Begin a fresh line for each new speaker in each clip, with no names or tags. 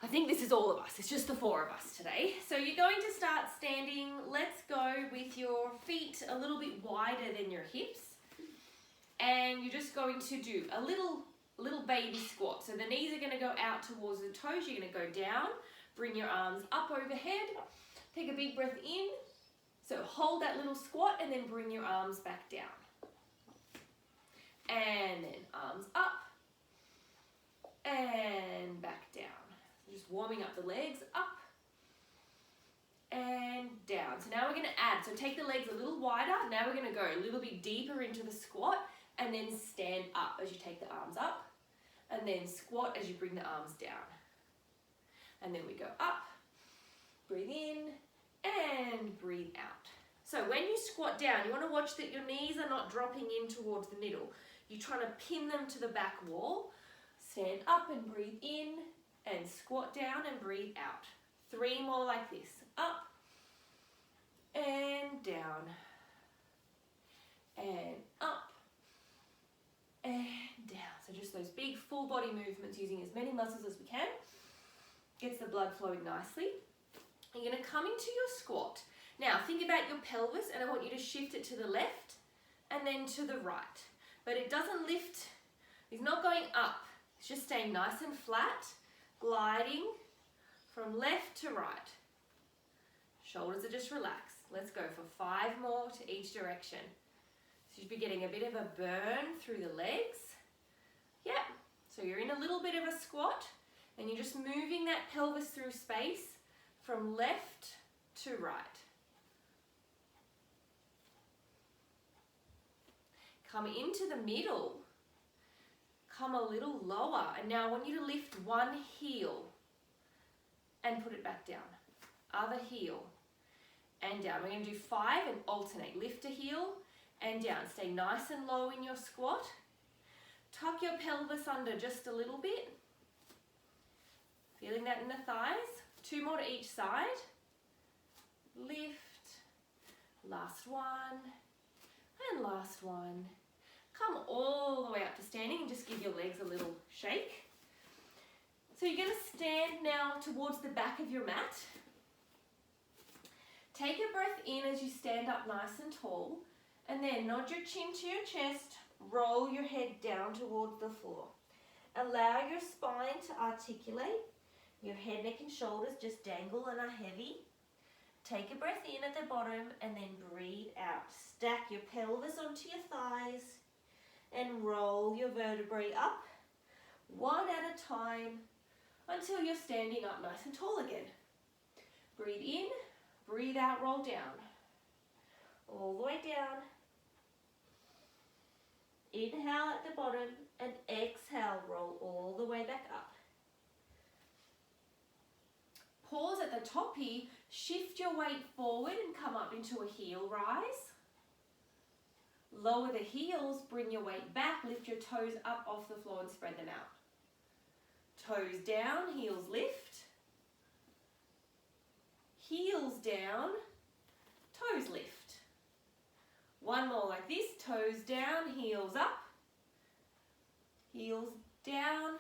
I think this is all of us. It's just the 4 of us today. So you're going to start standing. Let's go with your feet a little bit wider than your hips. And you're just going to do a little baby squat. So the knees are going to go out towards the toes. You're going to go down. Bring your arms up overhead. Take a big breath in. So hold that little squat and then bring your arms back down. And then arms up and back down. Just warming up the legs, up and down. So now we're going to add. So take the legs a little wider. Now we're going to go a little bit deeper into the squat and then stand up as you take the arms up and then squat as you bring the arms down. And then we go up, breathe in and breathe out. So when you squat down, you want to watch that your knees are not dropping in towards the middle. You're trying to pin them to the back wall. Stand up and breathe in and squat down and breathe out. 3 more like this. Up and down and up and down. So just those big full body movements using as many muscles as we can. Gets the blood flowing nicely. You're going to come into your squat. Now think about your pelvis and I want you to shift it to the left and then to the right. But it doesn't lift, it's not going up. It's just staying nice and flat, gliding from left to right. Shoulders are just relaxed. Let's go for 5 more to each direction. So you'll be getting a bit of a burn through the legs. Yep. So you're in a little bit of a squat and you're just moving that pelvis through space from left to right. Come into the middle. Come a little lower. And now I want you to lift one heel and put it back down. Other heel and down. We're going to do 5 and alternate. Lift a heel and down. Stay nice and low in your squat. Tuck your pelvis under just a little bit. Feeling that in the thighs. 2 more to each side. Lift. Last one. And last one. Come all the way up to standing and just give your legs a little shake. So you're going to stand now towards the back of your mat. Take a breath in as you stand up nice and tall. And then nod your chin to your chest. Roll your head down towards the floor. Allow your spine to articulate. Your head, neck and shoulders just dangle and are heavy. Take a breath in at the bottom and then breathe out. Stack your pelvis onto your thighs and roll your vertebrae up 1 at a time until you're standing up nice and tall again. Breathe in, breathe out, roll down. All the way down. Inhale at the bottom and exhale, roll all the way back up. Pause at the top here, shift your weight forward and come up into a heel rise. Lower the heels, bring your weight back, lift your toes up off the floor and spread them out. Toes down, heels lift. Heels down, toes lift. 1 more like this, toes down, heels up. Heels down,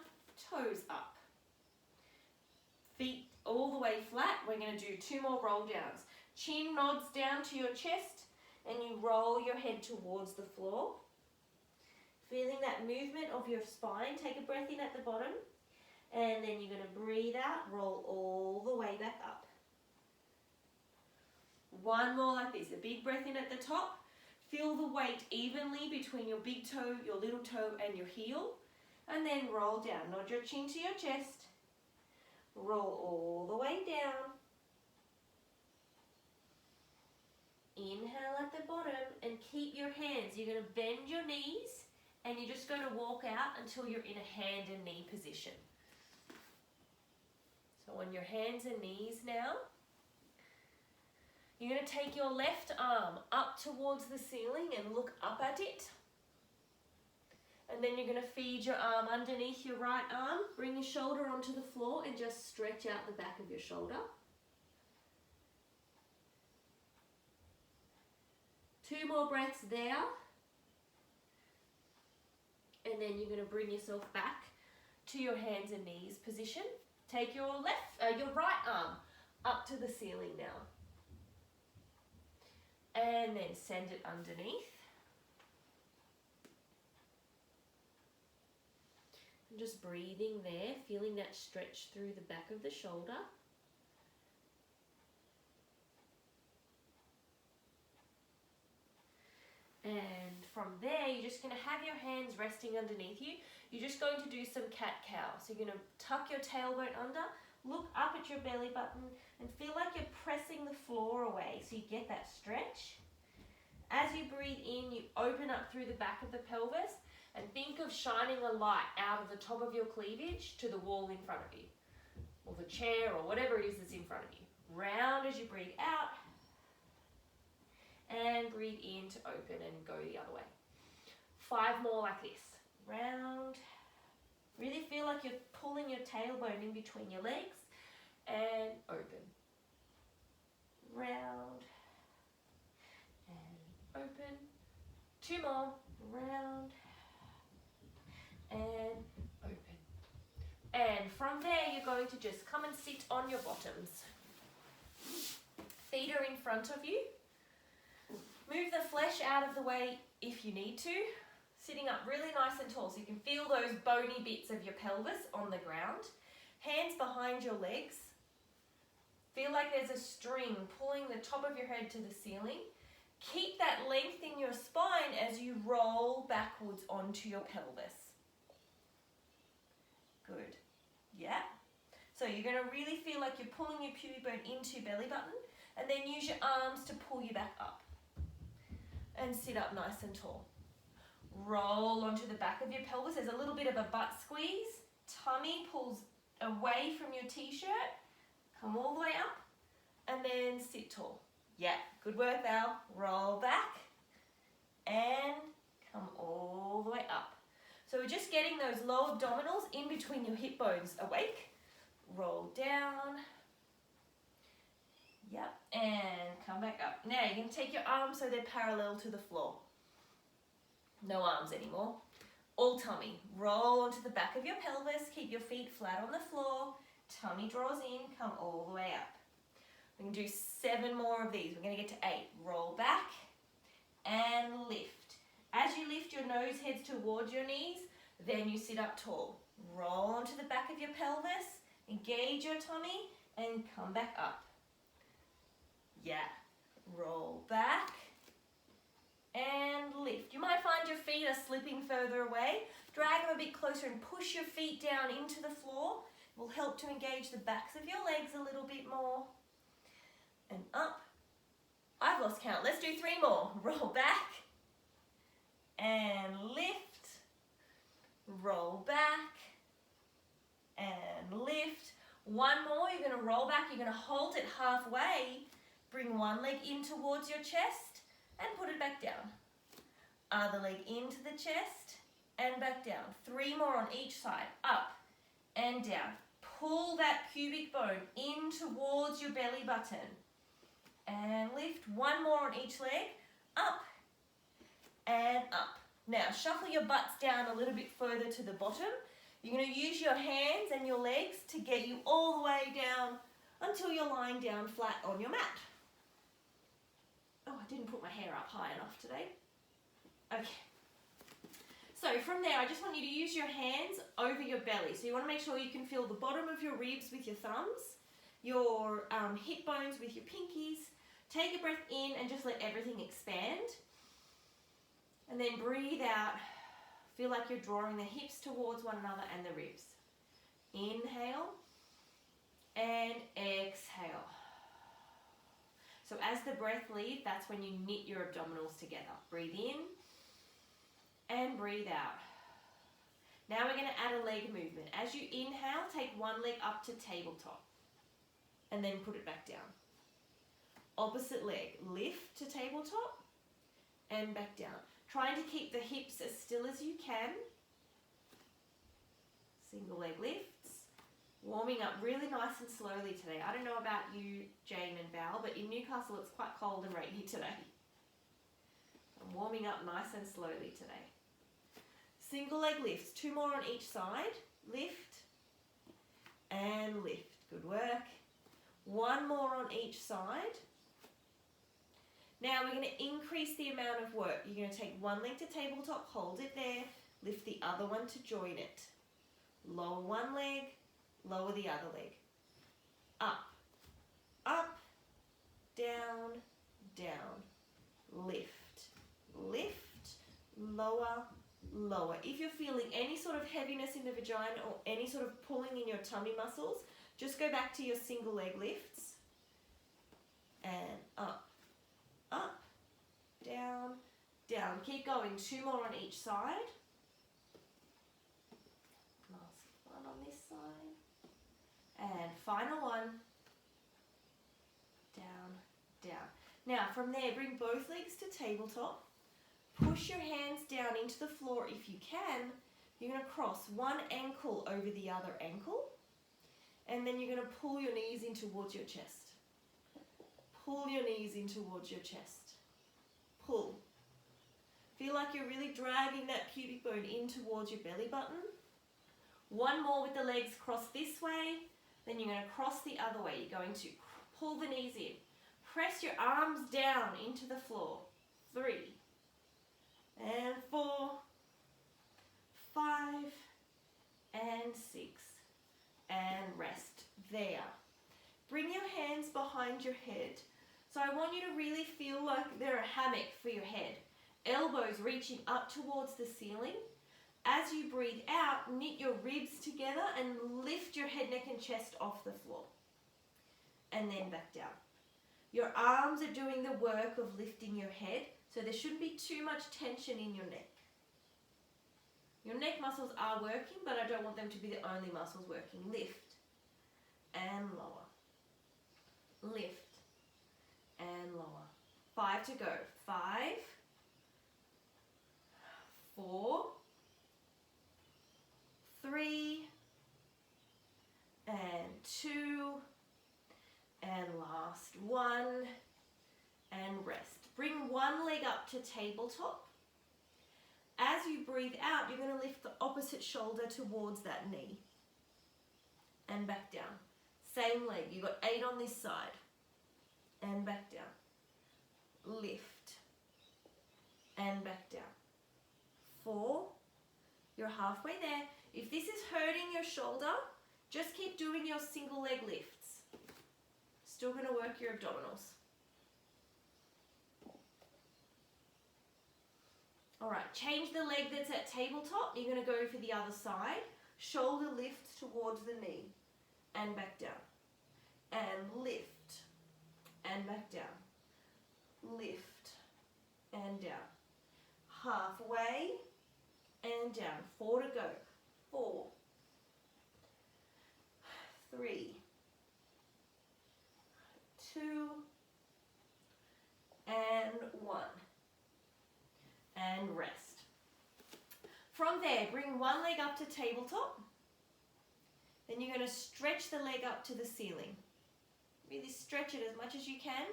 toes up. Feet all the way flat. We're going to do 2 more roll downs. Chin nods down to your chest and you roll your head towards the floor. Feeling that movement of your spine. Take a breath in at the bottom and then you're going to breathe out, roll all the way back up. 1 more like this. A big breath in at the top. Feel the weight evenly between your big toe, your little toe and your heel. And then roll down. Nod your chin to your chest. Roll all the way down. Inhale at the bottom and keep your hands. You're going to bend your knees and you're just going to walk out until you're in a hand and knee position. So on your hands and knees now, you're going to take your left arm up towards the ceiling and look up at it. And then you're going to feed your arm underneath your right arm. Bring your shoulder onto the floor and just stretch out the back of your shoulder. 2 more breaths there. And then you're going to bring yourself back to your hands and knees position. Take your your right arm up to the ceiling now. And then send it underneath. And just breathing there, feeling that stretch through the back of the shoulder. And from there, you're just going to have your hands resting underneath you. You're just going to do some cat-cow. So you're going to tuck your tailbone under, look up at your belly button, and feel like you're pressing the floor away so you get that stretch. As you breathe in, you open up through the back of the pelvis and think of shining a light out of the top of your cleavage to the wall in front of you, or the chair, or whatever it is that's in front of you. Round as you breathe out, and breathe in to open and go the other way. 5 more like this. Round. Really feel like you're pulling your tailbone in between your legs, and open. Round. And open. 2 more. Round. And open. And from there, you're going to just come and sit on your bottoms. Feet are in front of you. Move the flesh out of the way if you need to. Sitting up really nice and tall so you can feel those bony bits of your pelvis on the ground. Hands behind your legs. Feel like there's a string pulling the top of your head to the ceiling. Keep that length in your spine as you roll backwards onto your pelvis. Good. Yeah. So you're going to really feel like you're pulling your pubic bone into belly button, and then use your arms to pull you back up. And sit up nice and tall. Roll onto the back of your pelvis. There's a little bit of a butt squeeze. Tummy pulls away from your t-shirt. Come all the way up. And then sit tall. Yeah, good work, Val. Roll back. And come all the way up. So we're just getting those low abdominals in between your hip bones awake. Roll down. Yep, and come back up. Now you can take your arms so they're parallel to the floor. No arms anymore. All tummy. Roll onto the back of your pelvis. Keep your feet flat on the floor. Tummy draws in. Come all the way up. We can do 7 more of these. We're going to get to 8. Roll back and lift. As you lift, your nose heads towards your knees. Then you sit up tall. Roll onto the back of your pelvis. Engage your tummy and come back up. Yeah. Roll back and lift. You might find your feet are slipping further away. Drag them a bit closer and push your feet down into the floor. It will help to engage the backs of your legs a little bit more. And up. I've lost count. Let's do 3 more. Roll back and lift. Roll back and lift. 1 more. You're going to roll back. You're going to hold it halfway. Bring one leg in towards your chest and put it back down. Other leg into the chest and back down. 3 more on each side. Up and down. Pull that pubic bone in towards your belly button. And lift. 1 more on each leg. Up and up. Now shuffle your butts down a little bit further to the bottom. You're going to use your hands and your legs to get you all the way down until you're lying down flat on your mat. Oh, I didn't put my hair up high enough today. Okay. So from there, I just want you to use your hands over your belly. So you want to make sure you can feel the bottom of your ribs with your thumbs, your hip bones with your pinkies. Take a breath in and just let everything expand. And then breathe out. Feel like you're drawing the hips towards one another and the ribs. Inhale and exhale. So as the breath leaves, that's when you knit your abdominals together. Breathe in and breathe out. Now we're going to add a leg movement. As you inhale, take one leg up to tabletop and then put it back down. Opposite leg, lift to tabletop and back down. Trying to keep the hips as still as you can. Single leg lifts. Warming up really nice and slowly today. I don't know about you, Jane and Val, but in Newcastle it's quite cold and rainy today. I'm warming up nice and slowly today. Single leg lifts. 2 more on each side. Lift and lift. Good work. One more on each side. Now we're going to increase the amount of work. You're going to take one leg to tabletop, hold it there, lift the other one to join it. Lower one leg, lower the other leg. Up, up, down, down, lift, lift, lower, lower. If you're feeling any sort of heaviness in the vagina or any sort of pulling in your tummy muscles, just go back to your single leg lifts. And up, up, down, down. Keep going. Two more on each side. Last one on this side. And final one. Down, down. Now from there, bring both legs to tabletop. Push your hands down into the floor if you can. You're going to cross one ankle over the other ankle. And then you're going to pull your knees in towards your chest. Pull your knees in towards your chest. Pull. Feel like you're really dragging that pubic bone in towards your belly button. One more with the legs crossed this way. Then you're going to cross the other way. You're going to pull the knees in. Press your arms down into the floor. 3 and 4, 5 and 6 and rest. There. Bring your hands behind your head. So I want you to really feel like they're a hammock for your head. Elbows reaching up towards the ceiling. As you breathe out, knit your ribs together and lift your head, neck and chest off the floor. And then back down. Your arms are doing the work of lifting your head, so there shouldn't be too much tension in your neck. Your neck muscles are working, but I don't want them to be the only muscles working. Lift and lower. Lift and lower. 5 to go. 5, 4, 3, and 2, and last 1, and rest. Bring one leg up to tabletop. As you breathe out, you're going to lift the opposite shoulder towards that knee. And back down. Same leg. You've got 8 on this side. And back down. Lift. And back down. 4. You're halfway there. If this is hurting your shoulder, just keep doing your single leg lifts. Still going to work your abdominals. Alright, change the leg that's at tabletop. You're going to go for the other side. Shoulder lift towards the knee. And back down. And lift. And back down. Lift. And down. Halfway. And down. 4 to go. 4. 3. 2. And 1. And rest. From there, bring one leg up to tabletop. Then you're going to stretch the leg up to the ceiling. Really stretch it as much as you can.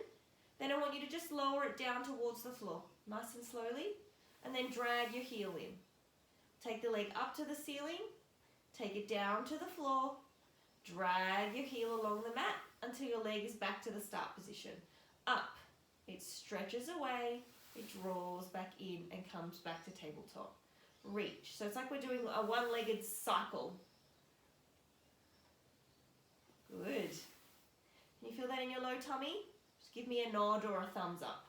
Then I want you to just lower it down towards the floor, nice and slowly, and then drag your heel in. Take the leg up to the ceiling, take it down to the floor, drag your heel along the mat until your leg is back to the start position. Up, it stretches away, it draws back in and comes back to tabletop. Reach. So it's like we're doing a one-legged cycle. Good. Can you feel that in your low tummy? Just give me a nod or a thumbs up.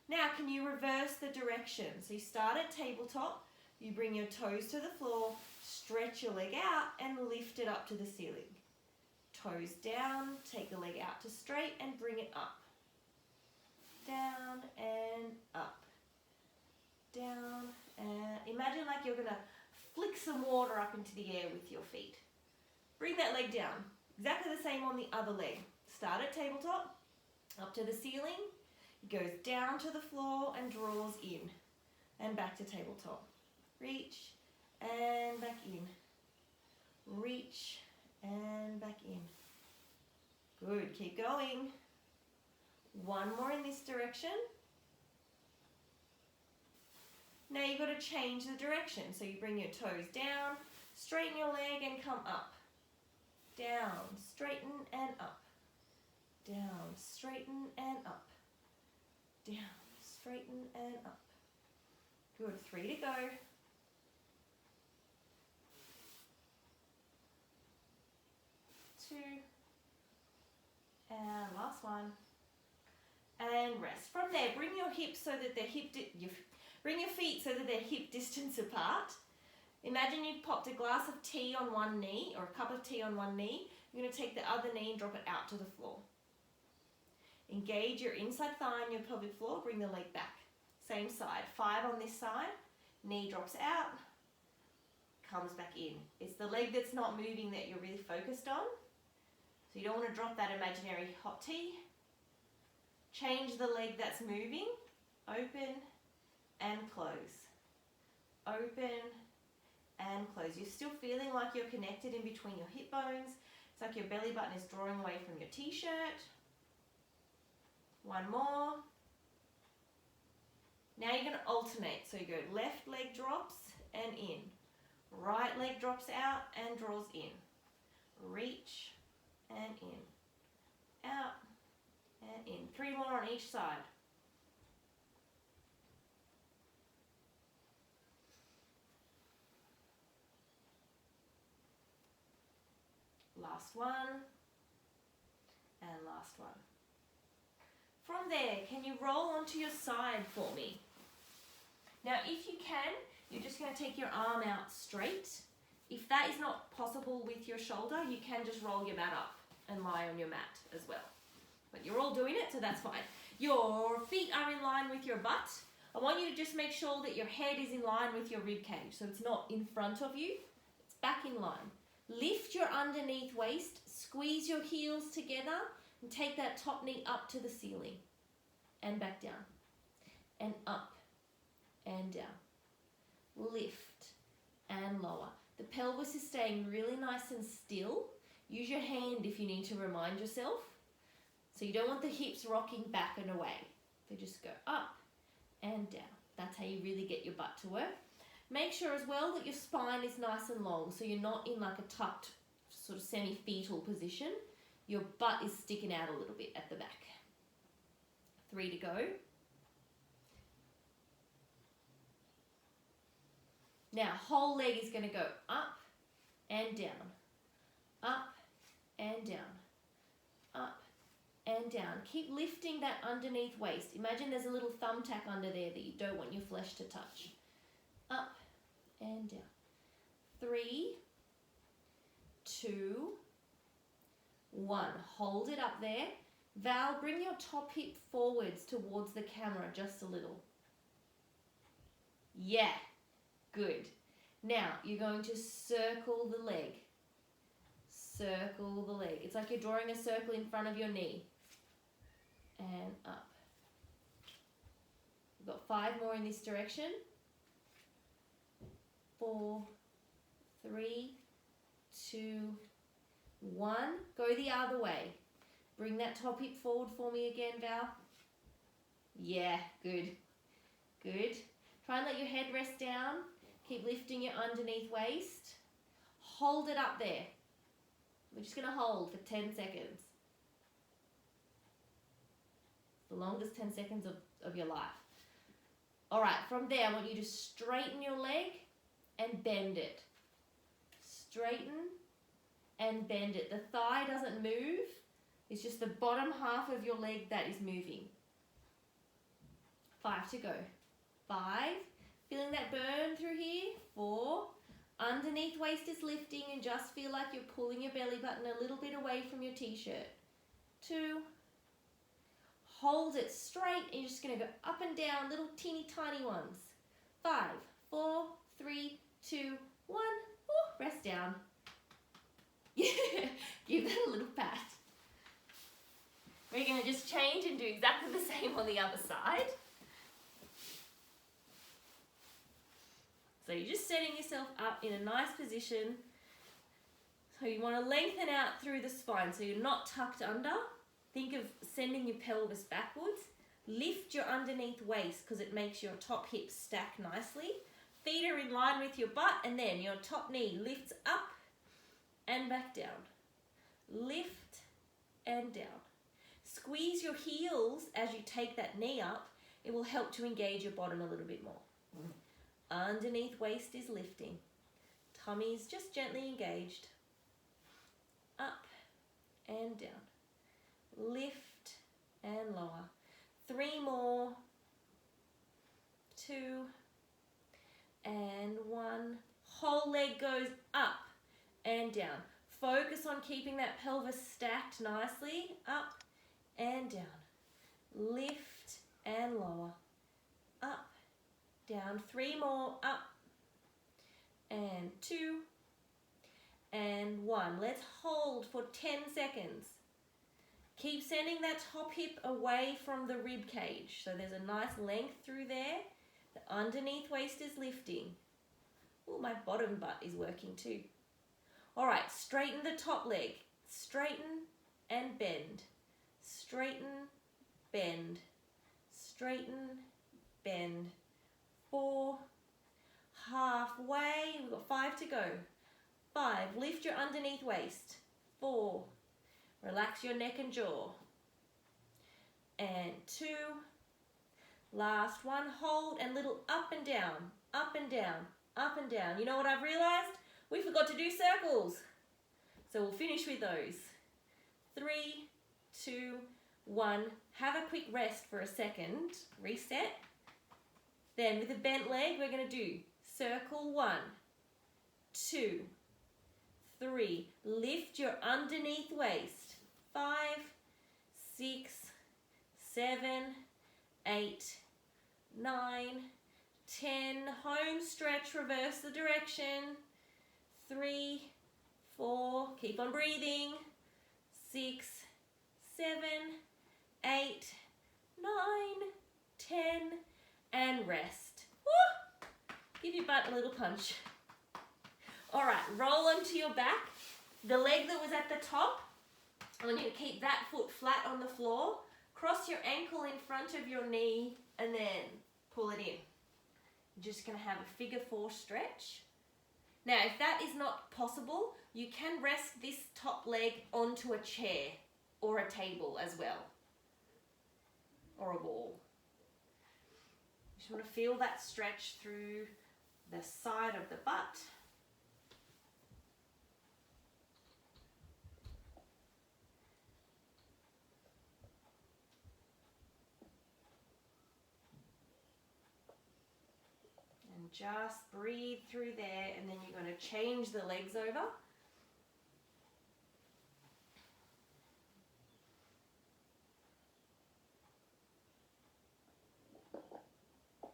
Now, can you reverse the direction? So you start at tabletop, you bring your toes to the floor, stretch your leg out and lift it up to the ceiling. Toes down, take the leg out to straight and bring it up. Down and up. Down and imagine like you're going to flick some water up into the air with your feet. Bring that leg down. Exactly the same on the other leg. Start at tabletop, up to the ceiling. It goes down to the floor and draws in. And back to tabletop. Reach and back in. Reach and back in. Good. Keep going. One more in this direction. Now you've got to change the direction. So you bring your toes down, Straighten your leg and come up. Down, straighten and up. Down, straighten and up. Down, straighten and up. Good, 3 to go. 2. And last one. And rest. From there, bring your hips so that they're bring your feet so that they're hip distance apart. Imagine you've popped a glass of tea on one knee or a cup of tea on one knee. You're going to take the other knee and drop it out to the floor. Engage your inside thigh and your pelvic floor. Bring the leg back. Same side. 5 on this side. Knee drops out. Comes back in. It's the leg that's not moving that you're really focused on. So you don't want to drop that imaginary hot tea. Change the leg that's moving. Open and close. Open and close. You're still feeling like you're connected in between your hip bones. It's like your belly button is drawing away from your t-shirt. One more. Now you're going to alternate. So you go left leg drops and in. Right leg drops out and draws in. Reach and in. Out and in. 3 more on each side. Last one. And last one. From there, can you roll onto your side for me? Now, if you can, you're just going to take your arm out straight. If that is not possible with your shoulder, you can just roll your mat up and lie on your mat as well. But you're all doing it, so that's fine. Your feet are in line with your butt. I want you to just make sure that your head is in line with your rib cage, so it's not in front of you. It's back in line. Lift your underneath waist, squeeze your heels together, and take that top knee up to the ceiling. And back down. And up. And down. Lift. And lower. The pelvis is staying really nice and still. Use your hand if you need to remind yourself. So you don't want the hips rocking back and away. They just go up and down. That's how you really get your butt to work. Make sure as well that your spine is nice and long, so you're not in like a tucked sort of semi-fetal position. Your butt is sticking out a little bit at the back. 3 to go. Now, whole leg is going to go up and down, up and down, up and down. Keep lifting that underneath waist. Imagine there's a little thumbtack under there that you don't want your flesh to touch. Up and down. 3, 2, 1. Hold it up there. Val, bring your top hip forwards towards the camera just a little. Yeah, good. Now, you're going to circle the leg. Circle the leg. It's like you're drawing a circle in front of your knee. And up. We've got 5 more in this direction. 4, 3, 2, 1. Go the other way. Bring that top hip forward for me again, Val. Yeah, good. Good. Try and let your head rest down. Keep lifting your underneath waist. Hold it up there. We're just going to hold for 10 seconds. The longest 10 seconds of your life. All right, from there, I want you to straighten your leg and bend it. Straighten and bend it. The thigh doesn't move. It's just the bottom half of your leg that is moving. 5 to go. 5. Feeling that burn through here. 4. Underneath waist is lifting and just feel like you're pulling your belly button a little bit away from your t-shirt. 2. Hold it straight and you're just going to go up and down, little teeny tiny ones. 5, 4, 3, 2, 1. Ooh, rest down. Give that a little pat. We're going to just change and do exactly the same on the other side. So you're just setting yourself up in a nice position. So you want to lengthen out through the spine so you're not tucked under. Think of sending your pelvis backwards. Lift your underneath waist because it makes your top hips stack nicely.
Feet are in line with your butt, and then your top knee lifts up and back down. Lift and down. Squeeze your heels as you take that knee up. It will help to engage your bottom a little bit more. Underneath waist is lifting. Tummy is just gently engaged. Up and down. Lift and lower. 3 more. 2 and 1. Whole leg goes up and down. Focus on keeping that pelvis stacked nicely. Up and down. Lift and lower. Up, down. 3 more. Up and 2 and 1. Let's hold for 10 seconds. Keep sending that top hip away from the rib cage. So there's a nice length through there. The underneath waist is lifting. Oh, my bottom butt is working too. All right, straighten the top leg. Straighten and bend. Straighten, bend. Straighten, bend. 4. Halfway. We've got 5 to go. 5. Lift your underneath waist. 4. Relax your neck and jaw. And 2. Last one. Hold and little up and down, up and down, up and down. You know what I've realized? We forgot to do circles. So we'll finish with those. 3, 2, 1. Have a quick rest for a second. Reset. Then with a bent leg, we're going to do circle 1, 2, 3. Lift your underneath waist. 5, 6, 7, 8, 9, 10. Home stretch, reverse the direction. 3, 4. Keep on breathing. 6, 7, 8, 9, 10. And rest. Woo! Give your butt a little punch. All right, roll onto your back. The leg that was at the top, I want you to keep that foot flat on the floor. Cross your ankle in front of your knee and then pull it in. You're just going to have a figure 4 stretch. Now, if that is not possible, you can rest this top leg onto a chair or a table as well, or a wall. You just want to feel that stretch through the side of the butt. And just breathe through there, and then you're going to change the legs over.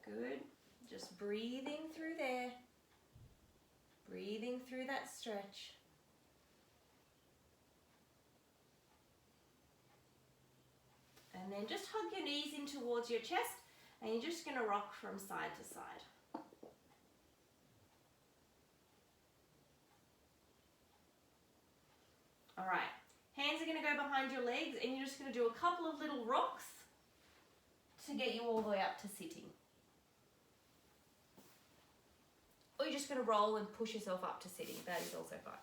Good. Just breathing through there. Breathing through that stretch. And then just hug your knees in towards your chest, and you're just going to rock from side to side. All right. Hands are going to go behind your legs, and you're just going to do a couple of little rocks to get you all the way up to sitting. Or you're just going to roll and push yourself up to sitting. That is also fine.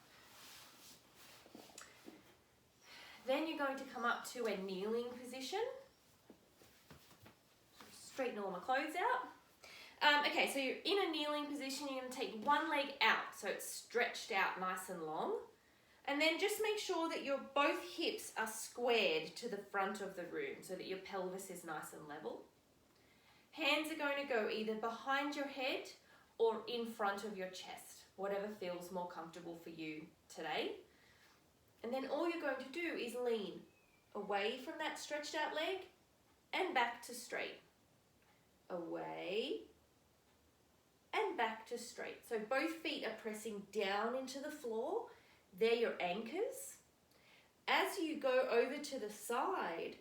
Then you're going to come up to a kneeling position. Straighten all my clothes out. Okay, so you're in a kneeling position. You're going to take one leg out so it's stretched out nice and long. And then just make sure that your both hips are squared to the front of the room so that your pelvis is nice and level. Hands are going to go either behind your head or in front of your chest, whatever feels more comfortable for you today. And then all you're going to do is lean away from that stretched out leg and back to straight. Away and back to straight. So both feet are pressing down into the floor. They're your anchors. As you go over to the side,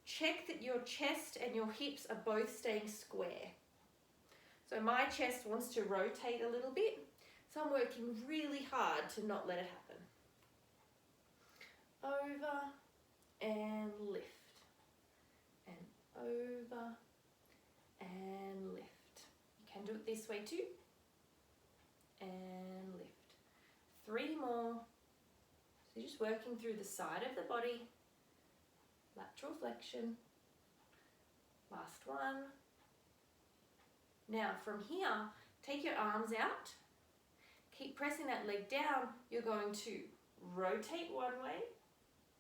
check that your chest and your hips are both staying square. So my chest wants to rotate a little bit, so I'm working really hard to not let it happen. Over and lift. And over and lift. You can do it this way too.
and lift. 3 more. So just working through the side of the body. Lateral flexion. Last one. Now from here, take your arms out. Keep pressing that leg down. You're going to rotate one way,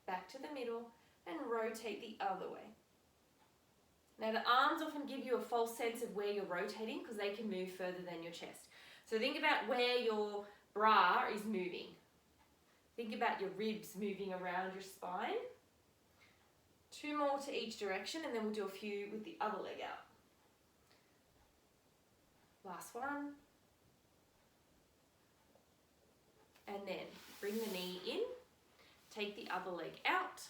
back to the middle, and rotate the other way. Now the arms often give you a false sense of where you're rotating because they can move further than your chest. So think about where your bra is moving. Think about your ribs moving around your spine. 2 more to each direction, and then we'll do a few with the other leg out. Last one. And then bring the knee in. Take the other leg out.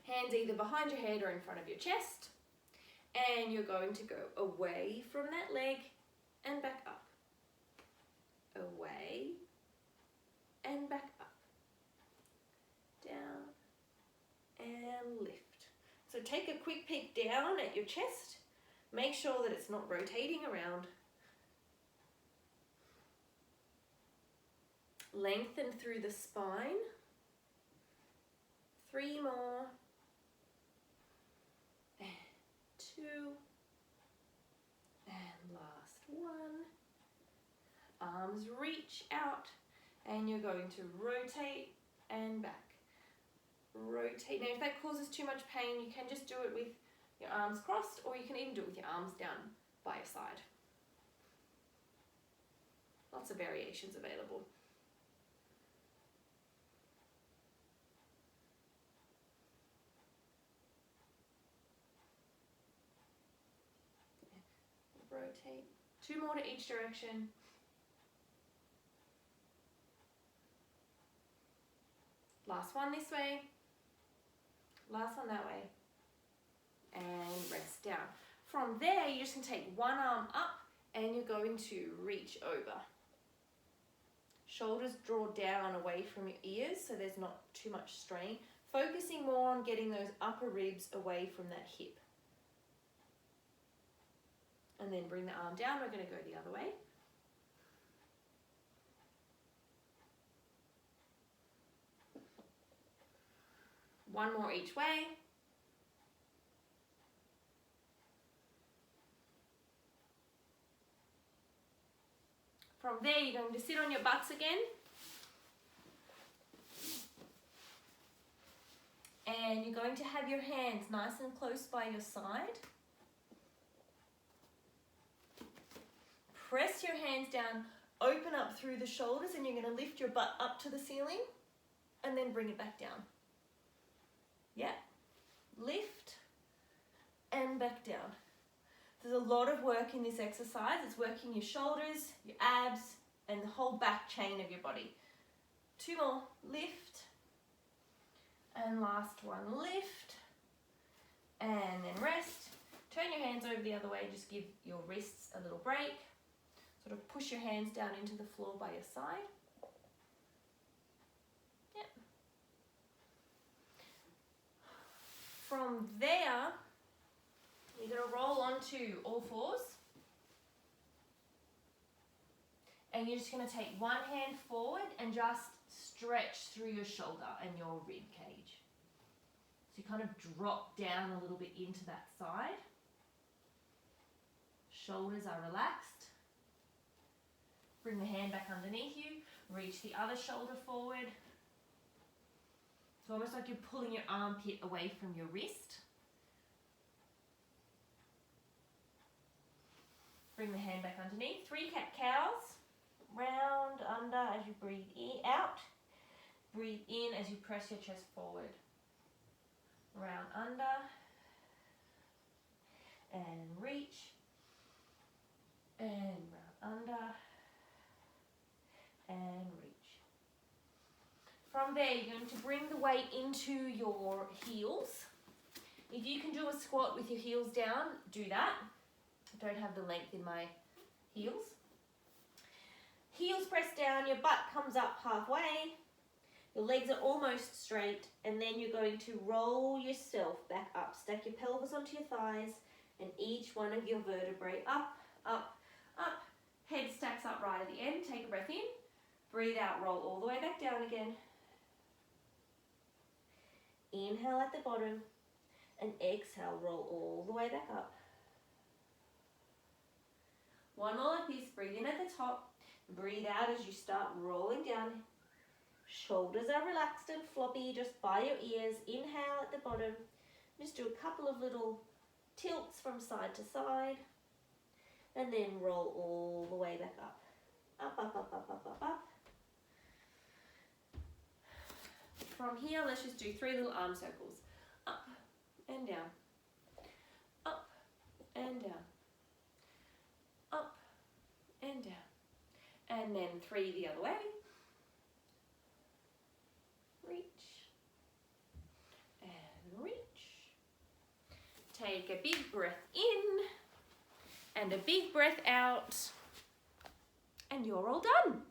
Hands either behind your head or in front of your chest. And you're going to go away from that leg and back up. Away and back up. Down and lift. So take a quick peek down at your chest. Make sure that it's not rotating around. Lengthen through the spine. 3 more. And 2. And last one. Arms reach out. And you're going to rotate and back. Rotate. Now if that causes too much pain, you can just do it with your arms crossed, or you can even do it with your arms down by your side. Lots of variations available. Rotate. 2 more to each direction. Last one this way. Last one that way. And rest down. From there, you're just going to take one arm up and you're going to reach over. Shoulders draw down away from your ears so there's not too much strain. Focusing more on getting those upper ribs away from that hip. And then bring the arm down. We're going to go the other way. One more each way. From there, you're going to sit on your butts again. And you're going to have your hands nice and close by your side. Press your hands down, open up through the shoulders, and you're going to lift your butt up to the ceiling and then bring it back down. Yeah. Lift and back down. There's a lot of work in this exercise. It's working your shoulders, your abs, and the whole back chain of your body. 2 more. Lift. And last one. Lift. And then rest. Turn your hands over the other way. Just give your wrists a little break. Sort of push your hands down into the floor by your side. Yep. From there, you're going to roll onto all fours. And you're just going to take one hand forward and just stretch through your shoulder and your rib cage. So you kind of drop down a little bit into that side. Shoulders are relaxed. Bring the hand back underneath you. Reach the other shoulder forward. It's almost like you're pulling your armpit away from your wrist. Bring the hand back underneath. 3 cat-cows. Round, under as you breathe in, out. Breathe in as you press your chest forward. Round, under. And reach. And round, under. And reach. From there, you're going to bring the weight into your heels. If you can do a squat with your heels down, do that. I don't have the length in my heels. Heels press down, your butt comes up halfway. Your legs are almost straight, and then you're going to roll yourself back up. Stack your pelvis onto your thighs, and each one of your vertebrae up, up, up, Head stacks up right at the end. Take a breath in. Breathe out, roll all the way back down again.
Inhale at the bottom and exhale, roll all the way back up.
One more like this. Breathe in at the top. Breathe out as you start rolling down.
Shoulders are relaxed and floppy just by your ears. Inhale at the bottom. Just do a couple of little tilts from side to side. And then roll all the way back up. Up, up, up, up, up, up, up.
From here, let's just do 3 little arm circles. Up and down. Up and down. Up and down. And then 3 the other way. Reach. And reach. Take a big breath in and a big breath out. And you're all done.